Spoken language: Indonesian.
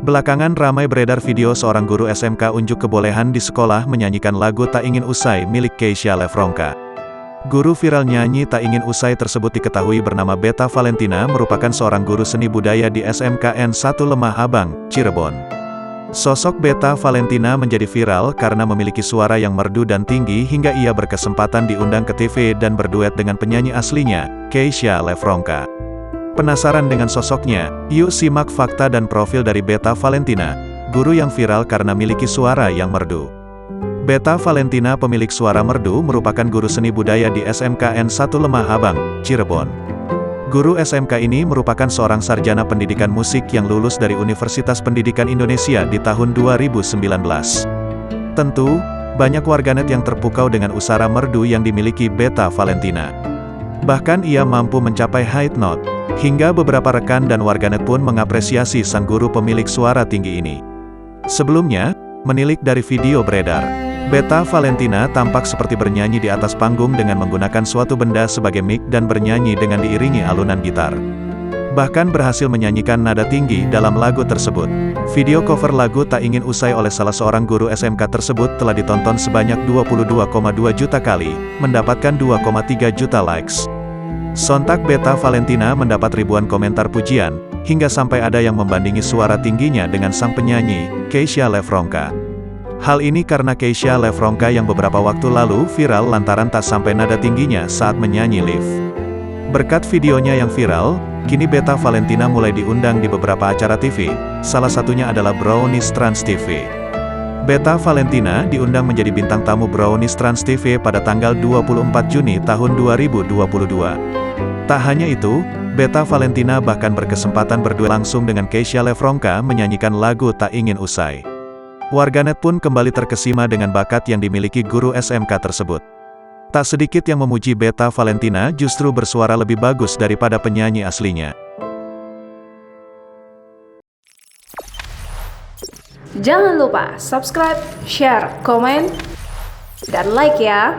Belakangan ramai beredar video seorang guru SMK unjuk kebolehan di sekolah menyanyikan lagu Tak Ingin Usai milik Keisha Lefronka. Guru viral nyanyi Tak Ingin Usai tersebut diketahui bernama Beta Valentina merupakan seorang guru seni budaya di SMKN 1 Lemah Abang, Cirebon. Sosok Beta Valentina menjadi viral karena memiliki suara yang merdu dan tinggi hingga ia berkesempatan diundang ke TV dan berduet dengan penyanyi aslinya, Keisha Lefronka. Penasaran dengan sosoknya? Yuk simak fakta dan profil dari Beta Valentina, guru yang viral karena memiliki suara yang merdu. Beta Valentina, pemilik suara merdu, merupakan guru seni budaya di SMKN 1 Lemah Abang, Cirebon. Guru SMK ini merupakan seorang sarjana pendidikan musik yang lulus dari Universitas Pendidikan Indonesia di tahun 2019. Tentu, banyak warganet yang terpukau dengan usara merdu yang dimiliki Beta Valentina. Bahkan ia mampu mencapai high note, hingga beberapa rekan dan warganet pun mengapresiasi sang guru pemilik suara tinggi ini. Sebelumnya, menilik dari video beredar, Beta Valentina tampak seperti bernyanyi di atas panggung dengan menggunakan suatu benda sebagai mic dan bernyanyi dengan diiringi alunan gitar. Bahkan berhasil menyanyikan nada tinggi dalam lagu tersebut. Video cover lagu Tak Ingin Usai oleh salah seorang guru SMK tersebut telah ditonton sebanyak 22,2 juta kali, mendapatkan 2,3 juta likes. Sontak Beta Valentina mendapat ribuan komentar pujian, hingga sampai ada yang membandingi suara tingginya dengan sang penyanyi, Keisha Lefronka. Hal ini karena Keisha Lefronka yang beberapa waktu lalu viral lantaran tak sampai nada tingginya saat menyanyi live. Berkat videonya yang viral, kini Beta Valentina mulai diundang di beberapa acara TV, salah satunya adalah Brownies Trans TV. Beta Valentina diundang menjadi bintang tamu Brownies Trans TV pada tanggal 24 Juni tahun 2022. Tak hanya itu, Beta Valentina bahkan berkesempatan berduet langsung dengan Keisha Lefronka menyanyikan lagu Tak Ingin Usai. Warganet pun kembali terkesima dengan bakat yang dimiliki guru SMK tersebut. Tak sedikit yang memuji Beta Valentina justru bersuara lebih bagus daripada penyanyi aslinya. Jangan lupa subscribe, share, komen, dan like ya!